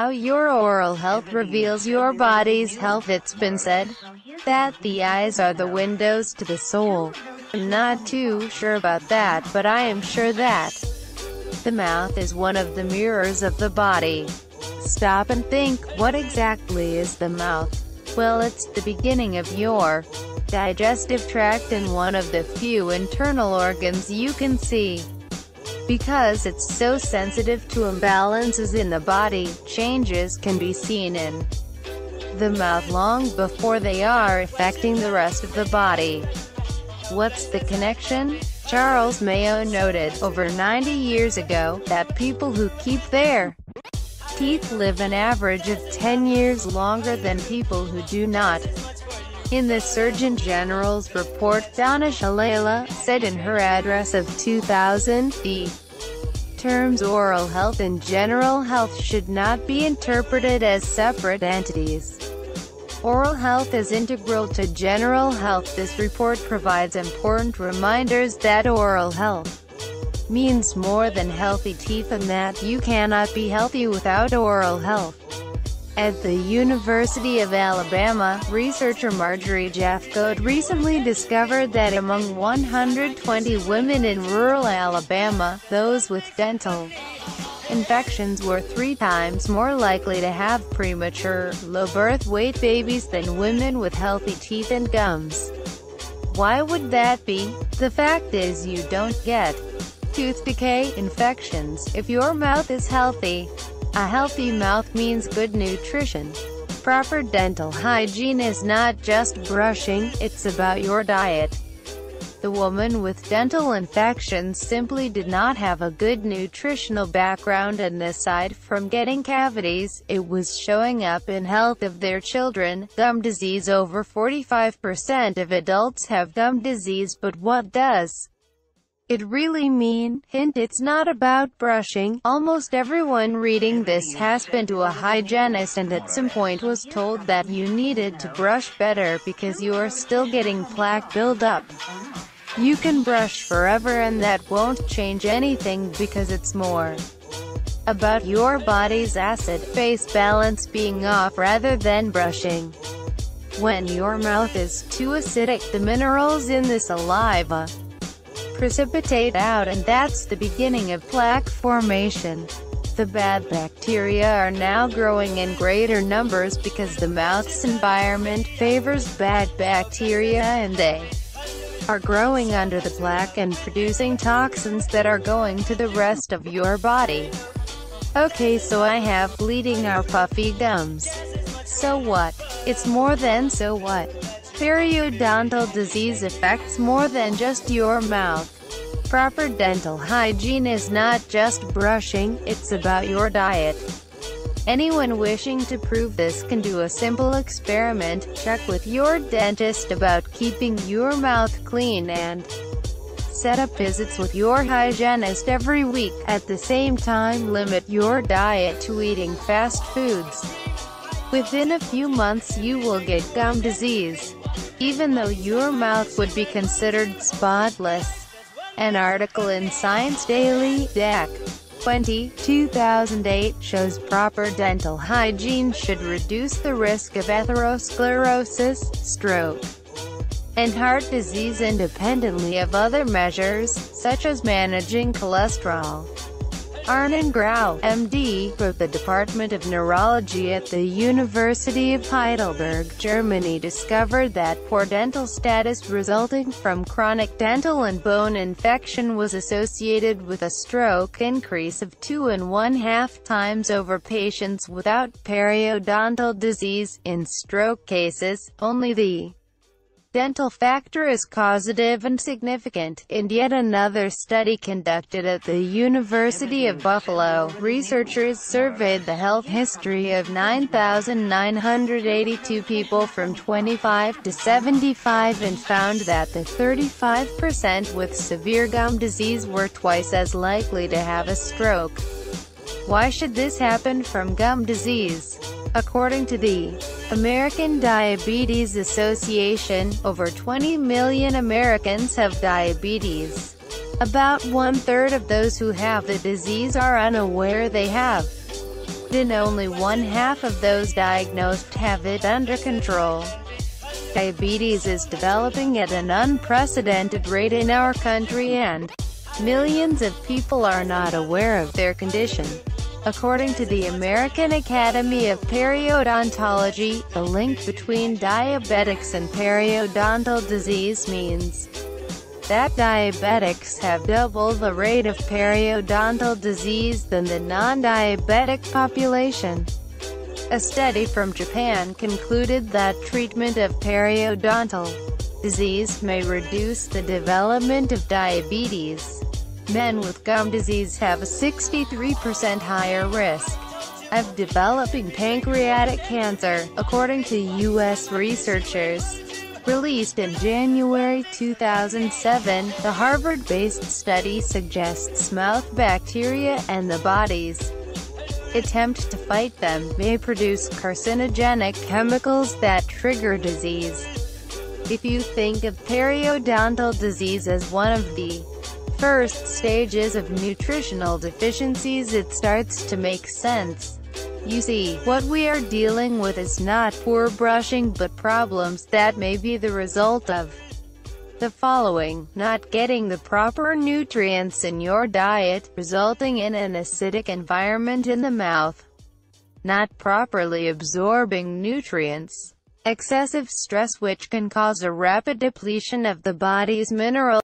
how your oral health reveals your body's health. It's been said that the eyes are the windows to the soul. I'm not too sure about that, but I am sure that the mouth is one of the mirrors of the body. Stop and think, what exactly is the mouth? Well, it's the beginning of your digestive tract and one of the few internal organs you can see. Because it's so sensitive to imbalances in the body, changes can be seen in the mouth long before they are affecting the rest of the body. What's the connection? Charles Mayo noted, over 90 years ago, that people who keep their teeth live an average of 10 years longer than people who do not. In the Surgeon General's report, Donna Shalala said in her address of 2000, the terms oral health and general health should not be interpreted as separate entities. Oral health is integral to general health. This report provides important reminders that oral health means more than healthy teeth and that you cannot be healthy without oral health. At the University of Alabama, researcher Marjorie Jeffcoat recently discovered that among 120 women in rural Alabama, those with dental infections were 3 times more likely to have premature, low birth weight babies than women with healthy teeth and gums. Why would that be? The fact is you don't get tooth decay, infections, if your mouth is healthy. A healthy mouth means good nutrition. Proper dental hygiene is not just brushing, it's about your diet. The woman with dental infections simply did not have a good nutritional background, and aside from getting cavities, it was showing up in health of their children. Gum disease. Over 45% of adults have gum disease, but what does it really mean? Hint, it's not about brushing. Almost everyone reading this has been to a hygienist and at some point was told that you needed to brush better because you are still getting plaque buildup. You can brush forever and that won't change anything because it's more about your body's acid-base balance being off rather than brushing. When your mouth is too acidic, the minerals in the saliva precipitate out, and that's the beginning of plaque formation. The bad bacteria are now growing in greater numbers because the mouth's environment favors bad bacteria, and they are growing under the plaque and producing toxins that are going to the rest of your body. Okay, so I have bleeding or puffy gums. So what? It's more than so what. Periodontal disease affects more than just your mouth. Proper dental hygiene is not just brushing, it's about your diet. Anyone wishing to prove this can do a simple experiment. Check with your dentist about keeping your mouth clean and set up visits with your hygienist every week. At the same time, limit your diet to eating fast foods. Within a few months you will get gum disease, even though your mouth would be considered spotless. An article in Science Daily, Dec. 20, 2008, shows proper dental hygiene should reduce the risk of atherosclerosis, stroke, and heart disease independently of other measures, such as managing cholesterol. Arnon Grau, MD, wrote the Department of Neurology at the University of Heidelberg, Germany discovered that poor dental status resulting from chronic dental and bone infection was associated with a stroke increase of 2.5 times over patients without periodontal disease. In stroke cases, only the dental factor is causative and significant. In yet another study conducted at the University of Buffalo, researchers surveyed the health history of 9,982 people from 25 to 75 and found that the 35% with severe gum disease were twice as likely to have a stroke. Why should this happen from gum disease? According to the American Diabetes Association, over 20 million Americans have diabetes. About 1/3 of those who have the disease are unaware they have Then only 1/2 of those diagnosed have it under control. Diabetes is developing at an unprecedented rate in our country, and millions of people are not aware of their condition. According to the American Academy of Periodontology, the link between diabetics and periodontal disease means that diabetics have double the rate of periodontal disease than the non-diabetic population. A study from Japan concluded that treatment of periodontal disease may reduce the development of diabetes. Men with gum disease have a 63% higher risk of developing pancreatic cancer, according to U.S. researchers. Released in January 2007, the Harvard-based study suggests mouth bacteria and the body's attempt to fight them may produce carcinogenic chemicals that trigger disease. If you think of periodontal disease as one of the first stages of nutritional deficiencies, it starts to make sense. You see, what we are dealing with is not poor brushing but problems that may be the result of the following: not getting the proper nutrients in your diet, resulting in an acidic environment in the mouth, not properly absorbing nutrients, excessive stress which can cause a rapid depletion of the body's minerals,